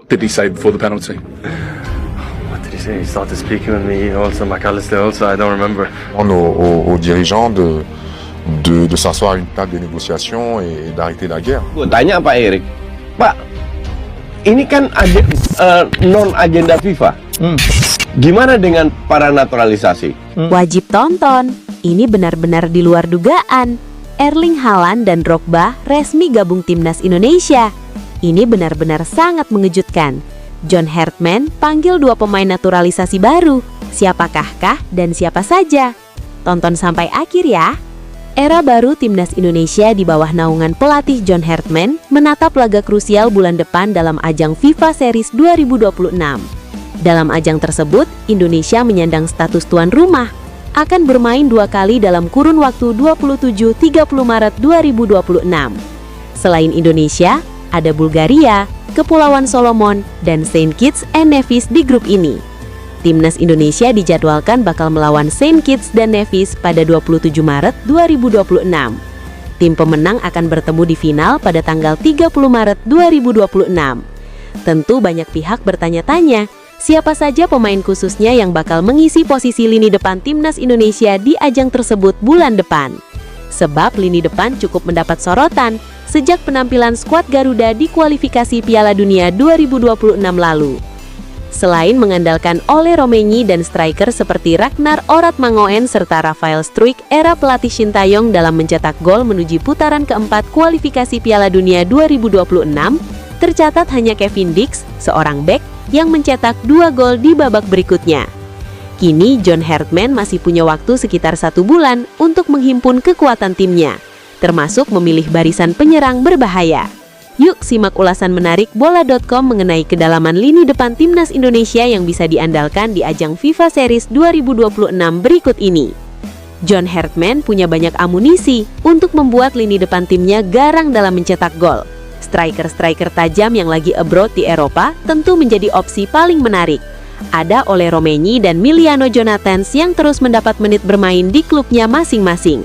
did he say before the penalty? What did he say? He started speaking with me also, McAllister also, I don't remember. Aux dirigeants de s'asseoir à une table de négociation et d'arrêter la guerre. Gue tanya Pak Erik, Pak, ini kan non-agenda FIFA. Gimana dengan para naturalisasi? Wajib tonton, ini benar-benar di luar dugaan. Erling Haaland dan Drogba resmi gabung timnas Indonesia. Ini benar-benar sangat mengejutkan. John Hartman panggil 2 pemain naturalisasi baru. Siapakah kah dan siapa saja? Tonton sampai akhir ya. Era baru timnas Indonesia di bawah naungan pelatih John Hartman menatap laga krusial bulan depan dalam ajang FIFA Series 2026. Dalam ajang tersebut, Indonesia menyandang status tuan rumah. Akan bermain 2 kali dalam kurun waktu 27-30 Maret 2026. Selain Indonesia, ada Bulgaria, Kepulauan Solomon, dan Saint Kitts and Nevis di grup ini. Timnas Indonesia dijadwalkan bakal melawan Saint Kitts dan Nevis pada 27 Maret 2026. Tim pemenang akan bertemu di final pada tanggal 30 Maret 2026. Tentu banyak pihak bertanya-tanya, siapa saja pemain khususnya yang bakal mengisi posisi lini depan timnas Indonesia di ajang tersebut bulan depan. Sebab lini depan cukup mendapat sorotan sejak penampilan skuad Garuda di kualifikasi Piala Dunia 2026 lalu. Selain mengandalkan Ole Romenyi dan striker seperti Ragnar Oratmangoen serta Rafael Struijk, era pelatih Sintayong dalam mencetak gol menuju putaran keempat kualifikasi Piala Dunia 2026, tercatat hanya Kevin Dix, seorang bek, yang mencetak 2 gol di babak berikutnya. Kini John Hartman masih punya waktu sekitar 1 bulan untuk menghimpun kekuatan timnya, termasuk memilih barisan penyerang berbahaya. Yuk simak ulasan menarik bola.com mengenai kedalaman lini depan timnas Indonesia yang bisa diandalkan di ajang FIFA Series 2026 berikut ini. John Hartman punya banyak amunisi untuk membuat lini depan timnya garang dalam mencetak gol. Striker-striker tajam yang lagi abroad di Eropa tentu menjadi opsi paling menarik. Ada Ole Romenyi dan Miliano Jonathans yang terus mendapat menit bermain di klubnya masing-masing.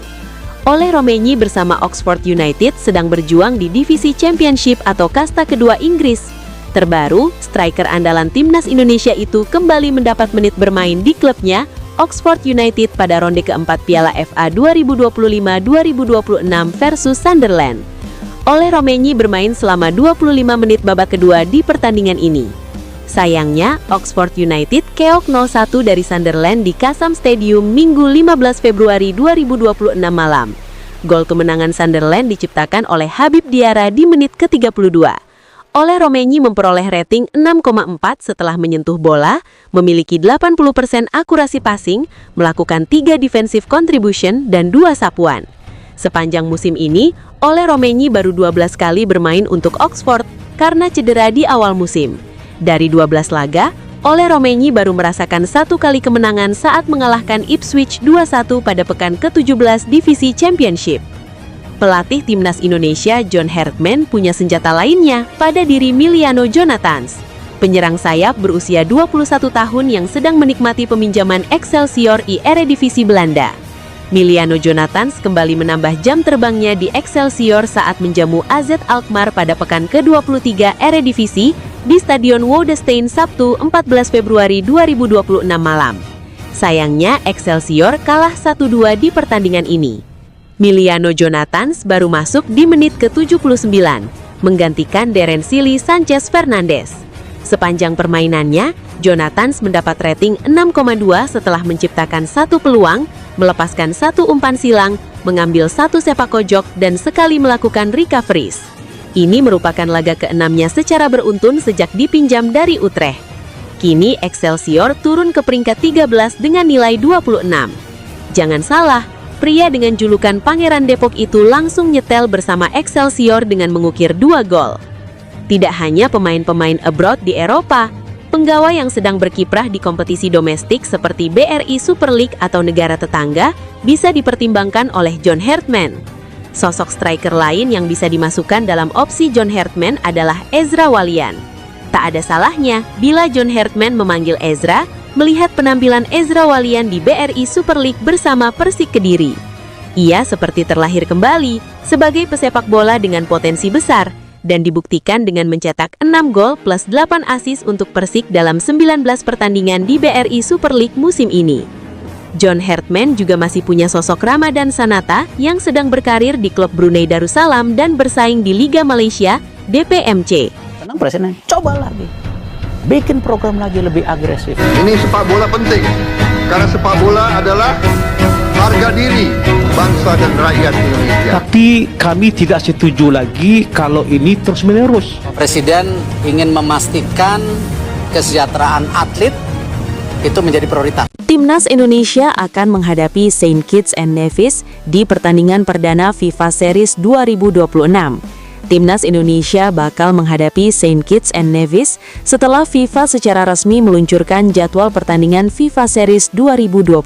Ole Romenyi bersama Oxford United sedang berjuang di divisi Championship atau kasta kedua Inggris. Terbaru, striker andalan timnas Indonesia itu kembali mendapat menit bermain di klubnya, Oxford United, pada ronde keempat Piala FA 2025-2026 versus Sunderland. Ole Romenyi bermain selama 25 menit babak kedua di pertandingan ini. Sayangnya, Oxford United keok 0-1 dari Sunderland di Kasam Stadium Minggu 15 Februari 2026 malam. Gol kemenangan Sunderland diciptakan oleh Habib Diarra di menit ke-32. Ole Romenyi memperoleh rating 6,4 setelah menyentuh bola, memiliki 80% akurasi passing, melakukan 3 defensive contribution, dan 2 sapuan. Sepanjang musim ini, Ole Romenyi baru 12 kali bermain untuk Oxford karena cedera di awal musim. Dari 12 laga, Ole Romenyi baru merasakan 1 kali kemenangan saat mengalahkan Ipswich 2-1 pada pekan ke-17 divisi Championship. Pelatih timnas Indonesia John Hartman punya senjata lainnya pada diri Miliano Jonathans, penyerang sayap berusia 21 tahun yang sedang menikmati peminjaman Excelsior i Eredivisie Belanda. Miliano Jonathans kembali menambah jam terbangnya di Excelsior saat menjamu AZ Alkmaar pada pekan ke-23 Eredivisie di Stadion Woudenstein Sabtu 14 Februari 2026 malam. Sayangnya Excelsior kalah 1-2 di pertandingan ini. Miliano Jonathans baru masuk di menit ke-79, menggantikan Darren Silly Sanchez Fernandes. Sepanjang permainannya, Jonathans mendapat rating 6,2 setelah menciptakan 1 peluang, melepaskan 1 umpan silang, mengambil 1 sepak pojok, dan sekali melakukan recoveries. Ini merupakan laga ke-6-nya secara beruntun sejak dipinjam dari Utrecht. Kini Excelsior turun ke peringkat 13 dengan nilai 26. Jangan salah, pria dengan julukan Pangeran Depok itu langsung nyetel bersama Excelsior dengan mengukir 2 gol. Tidak hanya pemain-pemain abroad di Eropa, penggawa yang sedang berkiprah di kompetisi domestik seperti BRI Super League atau negara tetangga bisa dipertimbangkan oleh John Hartman. Sosok striker lain yang bisa dimasukkan dalam opsi John Hartman adalah Ezra Walian. Tak ada salahnya bila John Hartman memanggil Ezra melihat penampilan Ezra Walian di BRI Super League bersama Persik Kediri. Ia seperti terlahir kembali sebagai pesepak bola dengan potensi besar, dan dibuktikan dengan mencetak 6 gol plus 8 assist untuk Persik dalam 19 pertandingan di BRI Super League musim ini. John Hartman juga masih punya sosok Ramadan Sanata yang sedang berkarir di klub Brunei Darussalam dan bersaing di Liga Malaysia, DPMC. Tenang Presiden, coba lagi. Bikin program lagi lebih agresif. Ini sepak bola penting, karena sepak bola adalah harga diri bangsa dan rakyat Indonesia. Tapi kami tidak setuju lagi kalau ini terus menerus. Presiden ingin memastikan kesejahteraan atlet itu menjadi prioritas. Timnas Indonesia akan menghadapi Saint Kitts and Nevis di pertandingan perdana FIFA Series 2026. Timnas Indonesia bakal menghadapi Saint Kitts and Nevis setelah FIFA secara resmi meluncurkan jadwal pertandingan FIFA Series 2026.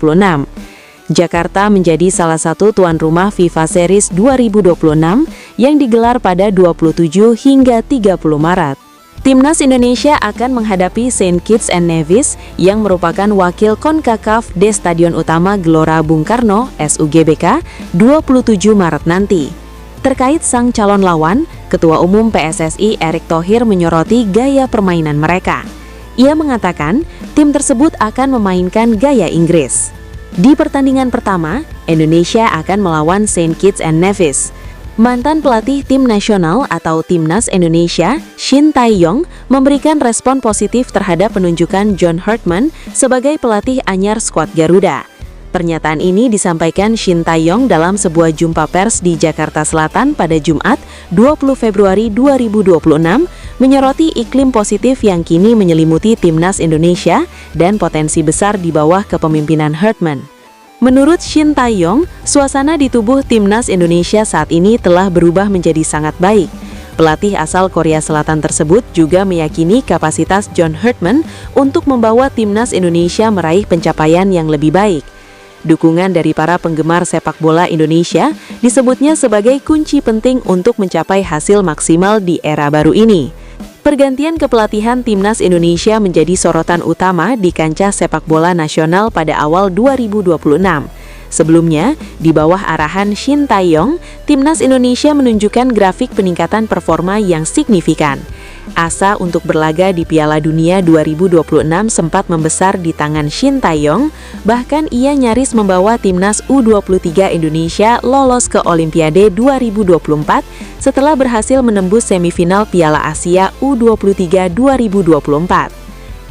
Jakarta menjadi salah satu tuan rumah FIFA Series 2026 yang digelar pada 27 hingga 30 Maret. Timnas Indonesia akan menghadapi Saint Kitts and Nevis yang merupakan wakil CONCACAF di Stadion Utama Gelora Bung Karno (SUGBK) 27 Maret nanti. Terkait sang calon lawan, Ketua Umum PSSI Erick Thohir menyoroti gaya permainan mereka. Ia mengatakan tim tersebut akan memainkan gaya Inggris. Di pertandingan pertama, Indonesia akan melawan Saint Kitts and Nevis. Mantan pelatih tim nasional atau Timnas Indonesia, Shin Tae-yong, memberikan respon positif terhadap penunjukan John Hartman sebagai pelatih anyar skuad Garuda. Pernyataan ini disampaikan Shin Tae-yong dalam sebuah jumpa pers di Jakarta Selatan pada Jumat, 20 Februari 2026, menyoroti iklim positif yang kini menyelimuti Timnas Indonesia dan potensi besar di bawah kepemimpinan Hartman. Menurut Shin Tae-yong, suasana di tubuh Timnas Indonesia saat ini telah berubah menjadi sangat baik. Pelatih asal Korea Selatan tersebut juga meyakini kapasitas John Hartman untuk membawa Timnas Indonesia meraih pencapaian yang lebih baik. Dukungan dari para penggemar sepak bola Indonesia disebutnya sebagai kunci penting untuk mencapai hasil maksimal di era baru ini. Pergantian kepelatihan Timnas Indonesia menjadi sorotan utama di kancah sepak bola nasional pada awal 2026. Sebelumnya, di bawah arahan Shin Tae-yong, Timnas Indonesia menunjukkan grafik peningkatan performa yang signifikan. Asa untuk berlaga di Piala Dunia 2026 sempat membesar di tangan Shin Tae-yong, bahkan ia nyaris membawa Timnas U23 Indonesia lolos ke Olimpiade 2024 setelah berhasil menembus semifinal Piala Asia U23 2024.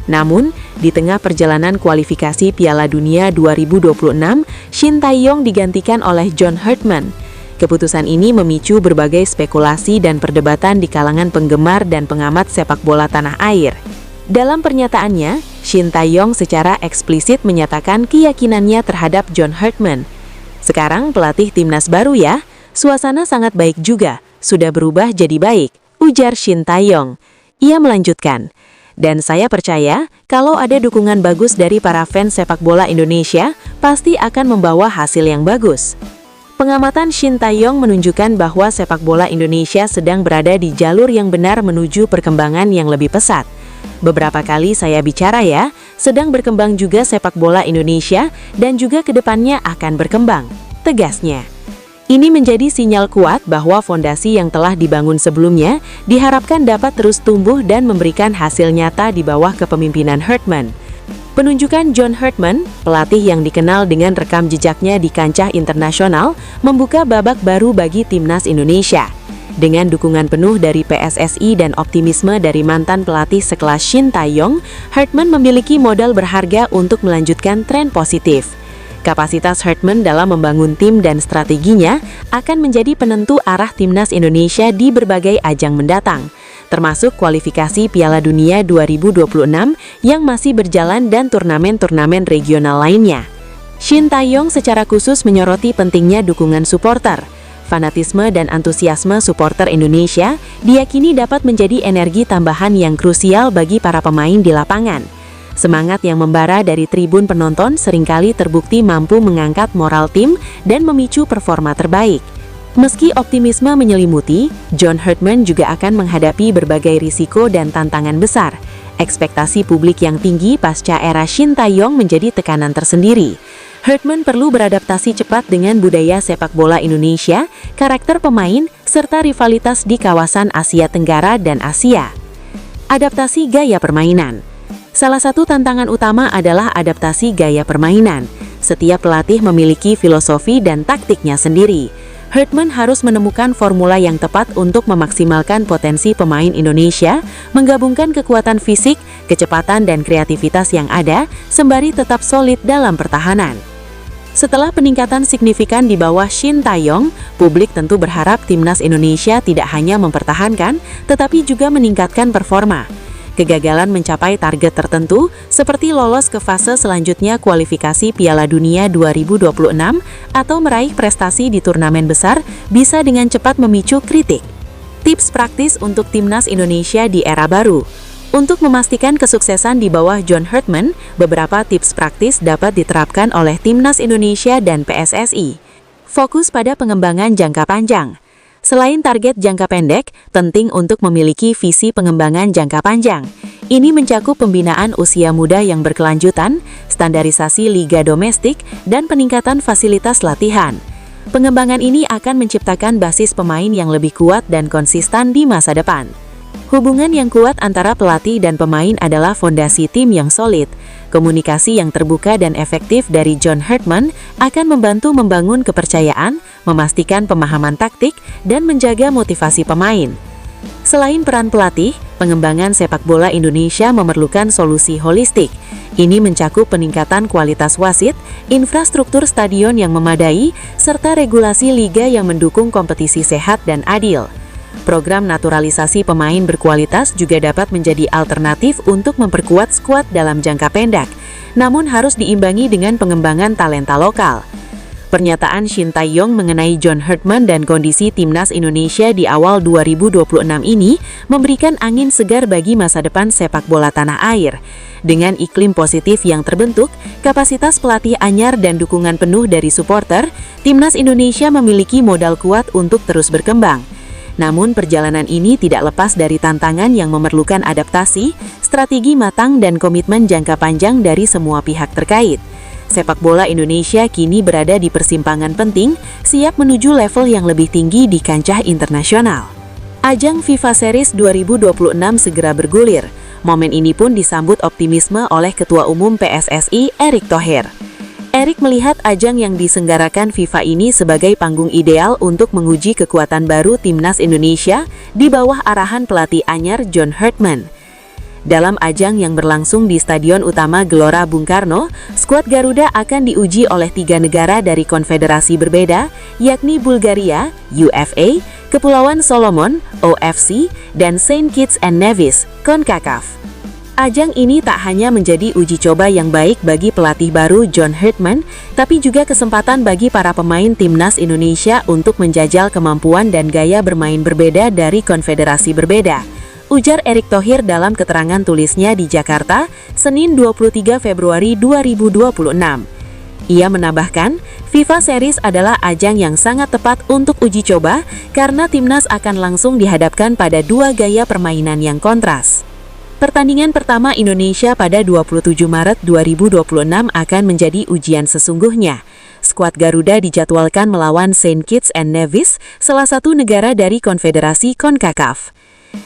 Namun, di tengah perjalanan kualifikasi Piala Dunia 2026, Shin Tae-yong digantikan oleh John Hartman. Keputusan ini memicu berbagai spekulasi dan perdebatan di kalangan penggemar dan pengamat sepak bola tanah air. Dalam pernyataannya, Shin Tae-yong secara eksplisit menyatakan keyakinannya terhadap John Hartman. "Sekarang pelatih timnas baru ya, suasana sangat baik juga, sudah berubah jadi baik," ujar Shin Tae-yong. Ia melanjutkan, "Dan saya percaya kalau ada dukungan bagus dari para fans sepak bola Indonesia, pasti akan membawa hasil yang bagus." Pengamatan Shin Tae-yong menunjukkan bahwa sepak bola Indonesia sedang berada di jalur yang benar menuju perkembangan yang lebih pesat. "Beberapa kali saya bicara ya, sedang berkembang juga sepak bola Indonesia dan juga kedepannya akan berkembang," tegasnya. Ini menjadi sinyal kuat bahwa fondasi yang telah dibangun sebelumnya diharapkan dapat terus tumbuh dan memberikan hasil nyata di bawah kepemimpinan Hartman. Penunjukan John Hartman, pelatih yang dikenal dengan rekam jejaknya di kancah internasional, membuka babak baru bagi Timnas Indonesia. Dengan dukungan penuh dari PSSI dan optimisme dari mantan pelatih sekelas Shin Tae-yong, Hartman memiliki modal berharga untuk melanjutkan tren positif. Kapasitas Hartman dalam membangun tim dan strateginya akan menjadi penentu arah Timnas Indonesia di berbagai ajang mendatang, termasuk kualifikasi Piala Dunia 2026 yang masih berjalan dan turnamen-turnamen regional lainnya. Shin Tae-yong secara khusus menyoroti pentingnya dukungan supporter. Fanatisme dan antusiasme supporter Indonesia diyakini dapat menjadi energi tambahan yang krusial bagi para pemain di lapangan. Semangat yang membara dari tribun penonton seringkali terbukti mampu mengangkat moral tim dan memicu performa terbaik. Meski optimisme menyelimuti, John Hartman juga akan menghadapi berbagai risiko dan tantangan besar. Ekspektasi publik yang tinggi pasca era Shin Tae-yong menjadi tekanan tersendiri. Hartman perlu beradaptasi cepat dengan budaya sepak bola Indonesia, karakter pemain, serta rivalitas di kawasan Asia Tenggara dan Asia. Adaptasi gaya permainan. Salah satu tantangan utama adalah adaptasi gaya permainan. Setiap pelatih memiliki filosofi dan taktiknya sendiri. Hartman harus menemukan formula yang tepat untuk memaksimalkan potensi pemain Indonesia, menggabungkan kekuatan fisik, kecepatan dan kreativitas yang ada, sembari tetap solid dalam pertahanan. Setelah peningkatan signifikan di bawah Shin Tae-yong, publik tentu berharap timnas Indonesia tidak hanya mempertahankan, tetapi juga meningkatkan performa. Kegagalan mencapai target tertentu, seperti lolos ke fase selanjutnya kualifikasi Piala Dunia 2026 atau meraih prestasi di turnamen besar, bisa dengan cepat memicu kritik. Tips praktis untuk timnas Indonesia di era baru. Untuk memastikan kesuksesan di bawah John Hartman, beberapa tips praktis dapat diterapkan oleh timnas Indonesia dan PSSI. Fokus pada pengembangan jangka panjang. Selain target jangka pendek, penting untuk memiliki visi pengembangan jangka panjang. Ini mencakup pembinaan usia muda yang berkelanjutan, standarisasi liga domestik, dan peningkatan fasilitas latihan. Pengembangan ini akan menciptakan basis pemain yang lebih kuat dan konsisten di masa depan. Hubungan yang kuat antara pelatih dan pemain adalah fondasi tim yang solid. Komunikasi yang terbuka dan efektif dari John Hartman akan membantu membangun kepercayaan, memastikan pemahaman taktik, dan menjaga motivasi pemain. Selain peran pelatih, pengembangan sepak bola Indonesia memerlukan solusi holistik. Ini mencakup peningkatan kualitas wasit, infrastruktur stadion yang memadai, serta regulasi liga yang mendukung kompetisi sehat dan adil. Program naturalisasi pemain berkualitas juga dapat menjadi alternatif untuk memperkuat skuad dalam jangka pendek, namun harus diimbangi dengan pengembangan talenta lokal. Pernyataan Shin Tae-yong mengenai John Hartman dan kondisi timnas Indonesia di awal 2026 ini memberikan angin segar bagi masa depan sepak bola tanah air. Dengan iklim positif yang terbentuk, kapasitas pelatih anyar dan dukungan penuh dari supporter, timnas Indonesia memiliki modal kuat untuk terus berkembang. Namun perjalanan ini tidak lepas dari tantangan yang memerlukan adaptasi, strategi matang dan komitmen jangka panjang dari semua pihak terkait. Sepak bola Indonesia kini berada di persimpangan penting, siap menuju level yang lebih tinggi di kancah internasional. Ajang FIFA Series 2026 segera bergulir. Momen ini pun disambut optimisme oleh Ketua Umum PSSI Erick Thohir. Erick melihat ajang yang diselenggarakan FIFA ini sebagai panggung ideal untuk menguji kekuatan baru timnas Indonesia di bawah arahan pelatih anyar John Hartman. Dalam ajang yang berlangsung di Stadion Utama Gelora Bung Karno, skuad Garuda akan diuji oleh 3 negara dari konfederasi berbeda, yakni Bulgaria, UFA, Kepulauan Solomon, OFC, dan Saint Kitts and Nevis, CONCACAF. Ajang ini tak hanya menjadi uji coba yang baik bagi pelatih baru John Hartman, tapi juga kesempatan bagi para pemain timnas Indonesia untuk menjajal kemampuan dan gaya bermain berbeda dari konfederasi berbeda, ujar Erick Thohir dalam keterangan tulisnya di Jakarta, Senin 23 Februari 2026. Ia menambahkan, FIFA Series adalah ajang yang sangat tepat untuk uji coba karena timnas akan langsung dihadapkan pada 2 gaya permainan yang kontras. Pertandingan pertama Indonesia pada 27 Maret 2026 akan menjadi ujian sesungguhnya. Skuad Garuda dijadwalkan melawan Saint Kitts and Nevis, salah satu negara dari Konfederasi CONCACAF.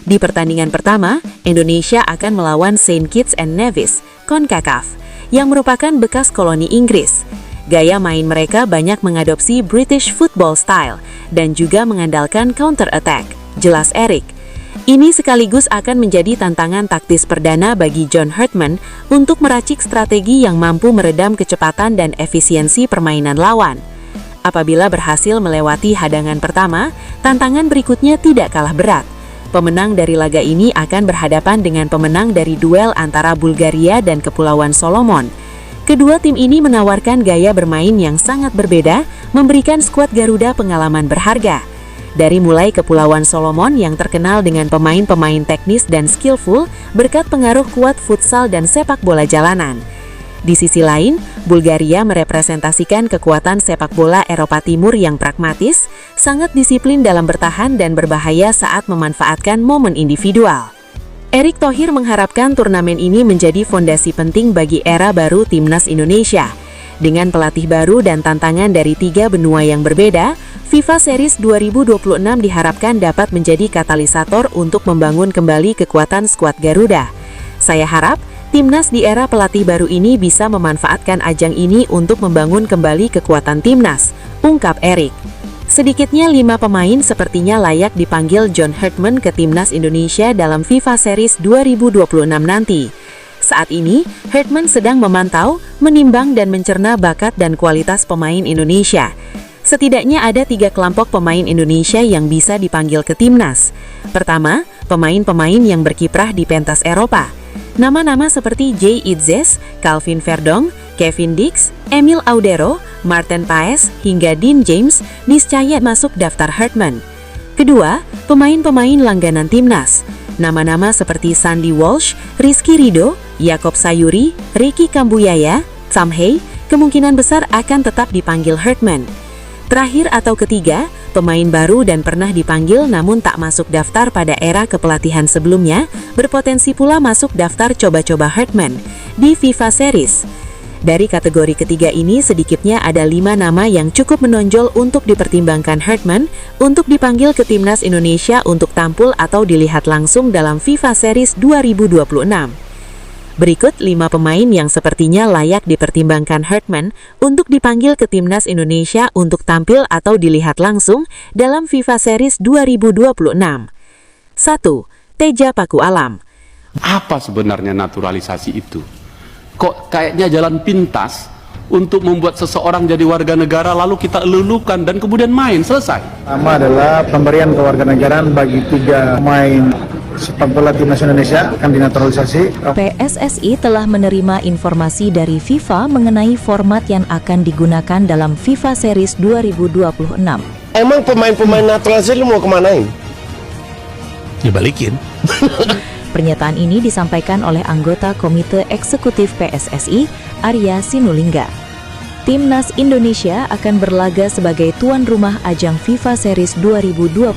Di pertandingan pertama, Indonesia akan melawan Saint Kitts and Nevis, CONCACAF, yang merupakan bekas koloni Inggris. Gaya main mereka banyak mengadopsi British football style dan juga mengandalkan counter-attack, jelas Erick. Ini sekaligus akan menjadi tantangan taktis perdana bagi John Hartman untuk meracik strategi yang mampu meredam kecepatan dan efisiensi permainan lawan. Apabila berhasil melewati hadangan pertama, tantangan berikutnya tidak kalah berat. Pemenang dari laga ini akan berhadapan dengan pemenang dari duel antara Bulgaria dan Kepulauan Solomon. Kedua tim ini menawarkan gaya bermain yang sangat berbeda, memberikan skuad Garuda pengalaman berharga. Dari mulai Kepulauan Solomon yang terkenal dengan pemain-pemain teknis dan skillful berkat pengaruh kuat futsal dan sepak bola jalanan. Di sisi lain, Bulgaria merepresentasikan kekuatan sepak bola Eropa Timur yang pragmatis, sangat disiplin dalam bertahan dan berbahaya saat memanfaatkan momen individual. Erick Thohir mengharapkan turnamen ini menjadi fondasi penting bagi era baru timnas Indonesia. Dengan pelatih baru dan tantangan dari 3 benua yang berbeda, FIFA Series 2026 diharapkan dapat menjadi katalisator untuk membangun kembali kekuatan skuad Garuda. Saya harap Timnas di era pelatih baru ini bisa memanfaatkan ajang ini untuk membangun kembali kekuatan Timnas, ungkap Erik. Sedikitnya 5 pemain sepertinya layak dipanggil John Hartman ke Timnas Indonesia dalam FIFA Series 2026 nanti. Saat ini, Hartman sedang memantau, menimbang dan mencerna bakat dan kualitas pemain Indonesia. Setidaknya ada 3 kelompok pemain Indonesia yang bisa dipanggil ke Timnas. Pertama, pemain-pemain yang berkiprah di pentas Eropa. Nama-nama seperti Jay Itzes, Calvin Verdong, Kevin Dix, Emil Audero, Martin Paes, hingga Dean James niscaya masuk daftar Hartman. Kedua, pemain-pemain langganan Timnas. Nama-nama seperti Sandy Walsh, Rizky Ridho, Yakob Sayuri, Ricky Kambuyaya, Sam Hay, kemungkinan besar akan tetap dipanggil Hartman. Terakhir atau ketiga, pemain baru dan pernah dipanggil namun tak masuk daftar pada era kepelatihan sebelumnya, berpotensi pula masuk daftar coba-coba Hartman di FIFA Series. Dari kategori ketiga ini sedikitnya ada 5 nama yang cukup menonjol untuk dipertimbangkan Hartman untuk dipanggil ke Timnas Indonesia untuk tampil atau dilihat langsung dalam FIFA Series 2026. Berikut 5 pemain yang sepertinya layak dipertimbangkan Hartman untuk dipanggil ke Timnas Indonesia untuk tampil atau dilihat langsung dalam FIFA Series 2026. 1. Teja Paku Alam. Apa sebenarnya naturalisasi itu? Kok kayaknya jalan pintas untuk membuat seseorang jadi warga negara lalu kita elulukan dan kemudian main, selesai. Pertama adalah pemberian kewarganegaraan bagi 3 pemain sepak bola Timnas Indonesia akan dinaturalisasi. PSSI telah menerima informasi dari FIFA mengenai format yang akan digunakan dalam FIFA Series 2026. Emang pemain-pemain naturalisasi lu mau kemanain? Dibalikin. Pernyataan ini disampaikan oleh anggota Komite Eksekutif PSSI, Arya Sinulinga. Timnas Indonesia akan berlaga sebagai tuan rumah ajang FIFA Series 2026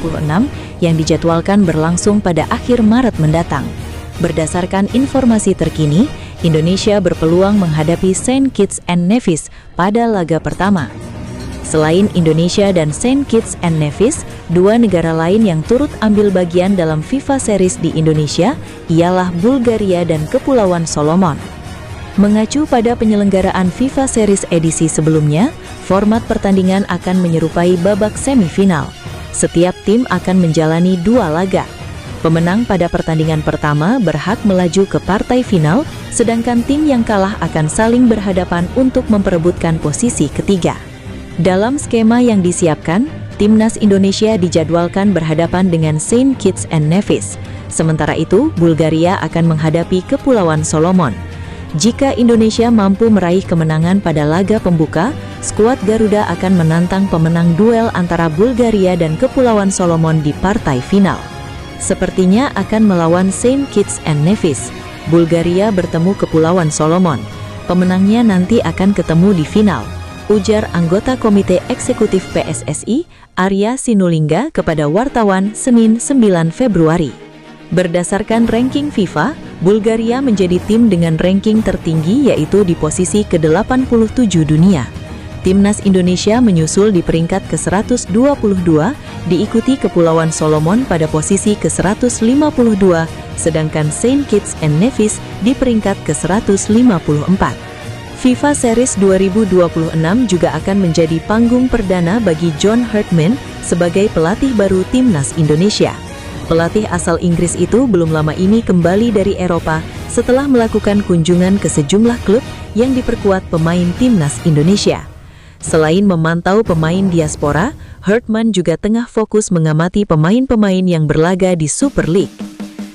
yang dijadwalkan berlangsung pada akhir Maret mendatang. Berdasarkan informasi terkini, Indonesia berpeluang menghadapi Saint Kitts and Nevis pada laga pertama. Selain Indonesia dan Saint Kitts and Nevis, 2 negara lain yang turut ambil bagian dalam FIFA Series di Indonesia ialah Bulgaria dan Kepulauan Solomon. Mengacu pada penyelenggaraan FIFA Series edisi sebelumnya, format pertandingan akan menyerupai babak semifinal. Setiap tim akan menjalani 2 laga. Pemenang pada pertandingan pertama berhak melaju ke partai final, sedangkan tim yang kalah akan saling berhadapan untuk memperebutkan posisi ketiga. Dalam skema yang disiapkan, Timnas Indonesia dijadwalkan berhadapan dengan Saint Kitts and Nevis. Sementara itu, Bulgaria akan menghadapi Kepulauan Solomon. Jika Indonesia mampu meraih kemenangan pada laga pembuka, skuad Garuda akan menantang pemenang duel antara Bulgaria dan Kepulauan Solomon di partai final. Sepertinya akan melawan Saint Kitts and Nevis. Bulgaria bertemu Kepulauan Solomon. Pemenangnya nanti akan ketemu di final, ujar anggota Komite Eksekutif PSSI, Arya Sinulinga kepada wartawan Senin 9 Februari. Berdasarkan ranking FIFA, Bulgaria menjadi tim dengan ranking tertinggi yaitu di posisi ke-87 dunia. Timnas Indonesia menyusul di peringkat ke-122, diikuti Kepulauan Solomon pada posisi ke-152, sedangkan Saint Kitts and Nevis di peringkat ke-154. FIFA Series 2026 juga akan menjadi panggung perdana bagi John Hartman sebagai pelatih baru Timnas Indonesia. Pelatih asal Inggris itu belum lama ini kembali dari Eropa setelah melakukan kunjungan ke sejumlah klub yang diperkuat pemain Timnas Indonesia. Selain memantau pemain diaspora, Hartman juga tengah fokus mengamati pemain-pemain yang berlaga di Super League.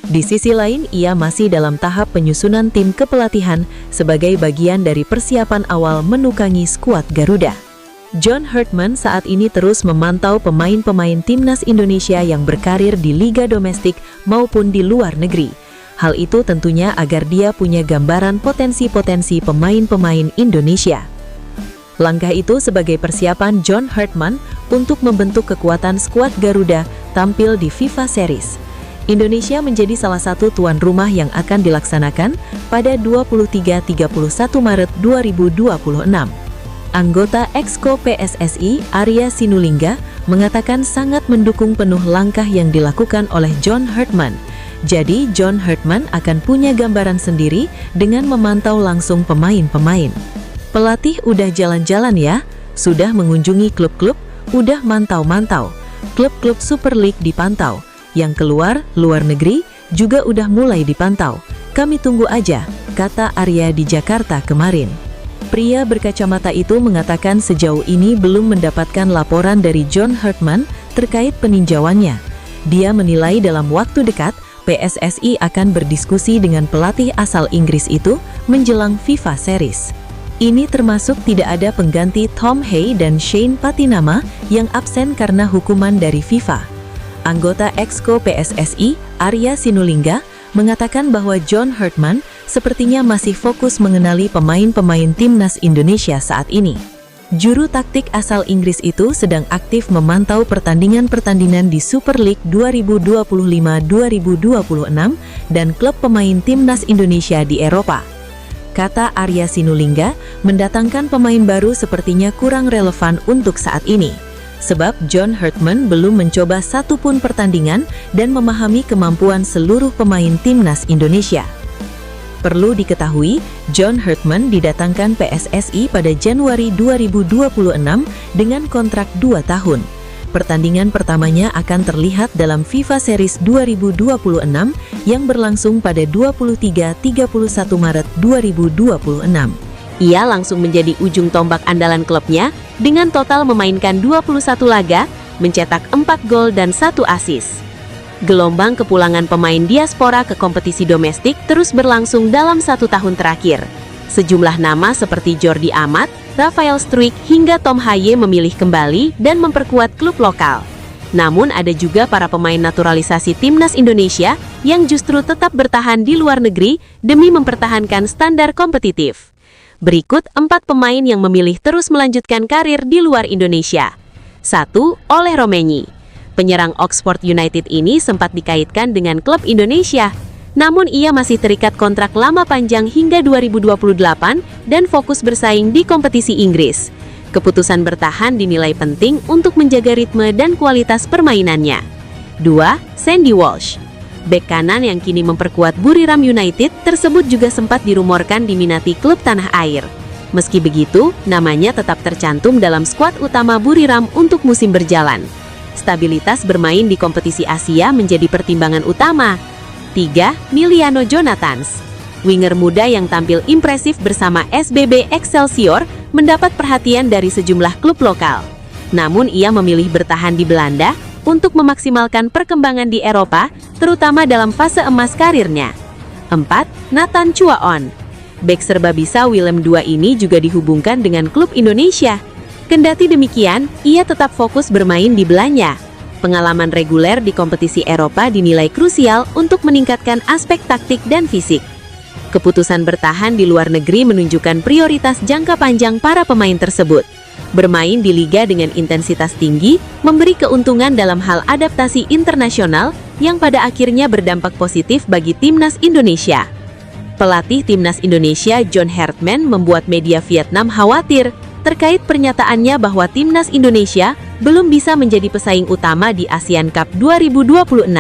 Di sisi lain, ia masih dalam tahap penyusunan tim kepelatihan sebagai bagian dari persiapan awal menukangi skuad Garuda. John Hartman saat ini terus memantau pemain-pemain Timnas Indonesia yang berkarir di liga domestik maupun di luar negeri. Hal itu tentunya agar dia punya gambaran potensi-potensi pemain-pemain Indonesia. Langkah itu sebagai persiapan John Hartman untuk membentuk kekuatan skuad Garuda tampil di FIFA Series. Indonesia menjadi salah satu tuan rumah yang akan dilaksanakan pada 23-31 Maret 2026. Anggota Exco PSSI Arya Sinulinga mengatakan sangat mendukung penuh langkah yang dilakukan oleh John Hartman. Jadi John Hartman akan punya gambaran sendiri dengan memantau langsung pemain-pemain. Pelatih udah jalan-jalan ya, sudah mengunjungi klub-klub, udah mantau-mantau. Klub-klub Super League dipantau, yang keluar, luar negeri juga udah mulai dipantau. Kami tunggu aja, kata Arya di Jakarta kemarin. Pria berkacamata itu mengatakan sejauh ini belum mendapatkan laporan dari John Hartman terkait peninjauannya. Dia menilai dalam waktu dekat, PSSI akan berdiskusi dengan pelatih asal Inggris itu menjelang FIFA Series. Ini termasuk tidak ada pengganti Tom Hay dan Shane Patinama yang absen karena hukuman dari FIFA. Anggota Exco PSSI, Arya Sinulinga, mengatakan bahwa John Hartman sepertinya masih fokus mengenali pemain-pemain timnas Indonesia saat ini. Juru taktik asal Inggris itu sedang aktif memantau pertandingan-pertandingan di Super League 2025-2026 dan klub pemain timnas Indonesia di Eropa. Kata Arya Sinulinga, mendatangkan pemain baru sepertinya kurang relevan untuk saat ini. Sebab John Hartman belum mencoba satupun pertandingan dan memahami kemampuan seluruh pemain timnas Indonesia. Perlu diketahui, John Hartman didatangkan PSSI pada Januari 2026 dengan kontrak 2 tahun. Pertandingan pertamanya akan terlihat dalam FIFA Series 2026 yang berlangsung pada 23-31 Maret 2026. Ia langsung menjadi ujung tombak andalan klubnya dengan total memainkan 21 laga, mencetak 4 gol dan 1 assist. Gelombang kepulangan pemain diaspora ke kompetisi domestik terus berlangsung dalam 1 tahun terakhir. Sejumlah nama seperti Jordi Amat, Rafael Struijk hingga Tom Haye memilih kembali dan memperkuat klub lokal. Namun ada juga para pemain naturalisasi timnas Indonesia yang justru tetap bertahan di luar negeri demi mempertahankan standar kompetitif. Berikut 4 pemain yang memilih terus melanjutkan karir di luar Indonesia. 1. Oleh Romenyi. Penyerang Oxford United ini sempat dikaitkan dengan klub Indonesia, namun ia masih terikat kontrak lama panjang hingga 2028 dan fokus bersaing di kompetisi Inggris. Keputusan bertahan dinilai penting untuk menjaga ritme dan kualitas permainannya. 2. Sandy Walsh. Bek kanan yang kini memperkuat Buriram United tersebut juga sempat dirumorkan diminati klub tanah air. Meski begitu, namanya tetap tercantum dalam skuad utama Buriram untuk musim berjalan. Stabilitas bermain di kompetisi Asia menjadi pertimbangan utama. 3. Miliano Jonathans. Winger muda yang tampil impresif bersama SBB Excelsior mendapat perhatian dari sejumlah klub lokal. Namun ia memilih bertahan di Belanda untuk memaksimalkan perkembangan di Eropa, terutama dalam fase emas karirnya. 4. Nathan Chuaon. Bek serbabisa Willem II ini juga dihubungkan dengan klub Indonesia. Kendati demikian, ia tetap fokus bermain di Belanda. Pengalaman reguler di kompetisi Eropa dinilai krusial untuk meningkatkan aspek taktik dan fisik. Keputusan bertahan di luar negeri menunjukkan prioritas jangka panjang para pemain tersebut. Bermain di liga dengan intensitas tinggi memberi keuntungan dalam hal adaptasi internasional yang pada akhirnya berdampak positif bagi timnas Indonesia. Pelatih timnas Indonesia John Hartman membuat media Vietnam khawatir terkait pernyataannya bahwa timnas Indonesia belum bisa menjadi pesaing utama di Asian Cup 2026.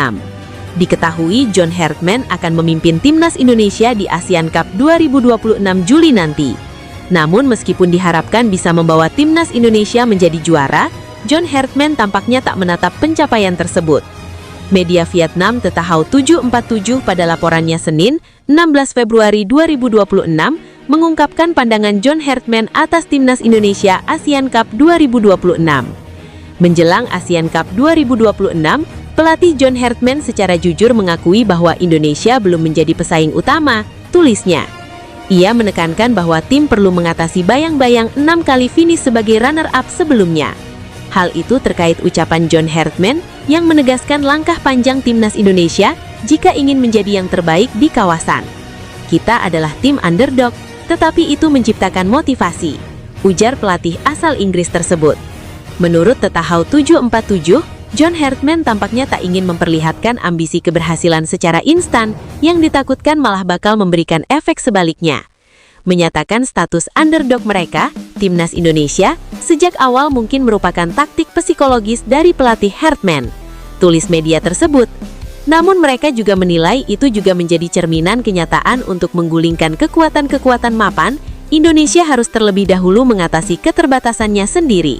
Diketahui John Hartman akan memimpin timnas Indonesia di Asian Cup 2026 Juli nanti. Namun meskipun diharapkan bisa membawa timnas Indonesia menjadi juara, John Hartman tampaknya tak menatap pencapaian tersebut. Media Vietnam Tetahau 747 pada laporannya Senin, 16 Februari 2026, mengungkapkan pandangan John Hartman atas timnas Indonesia ASEAN Cup 2026. Menjelang ASEAN Cup 2026, pelatih John Hartman secara jujur mengakui bahwa Indonesia belum menjadi pesaing utama, tulisnya. Ia menekankan bahwa tim perlu mengatasi bayang-bayang 6 kali finish sebagai runner-up sebelumnya. Hal itu terkait ucapan John Hartman yang menegaskan langkah panjang timnas Indonesia jika ingin menjadi yang terbaik di kawasan. Kita adalah tim underdog, tetapi itu menciptakan motivasi, ujar pelatih asal Inggris tersebut. Menurut Tetahau 747, John Hartman tampaknya tak ingin memperlihatkan ambisi keberhasilan secara instan yang ditakutkan malah bakal memberikan efek sebaliknya. menyatakan status underdog mereka, Timnas Indonesia, sejak awal mungkin merupakan taktik psikologis dari pelatih Hartman, tulis media tersebut. Namun mereka juga menilai itu juga menjadi cerminan kenyataan untuk menggulingkan kekuatan-kekuatan mapan. Indonesia harus terlebih dahulu mengatasi keterbatasannya sendiri.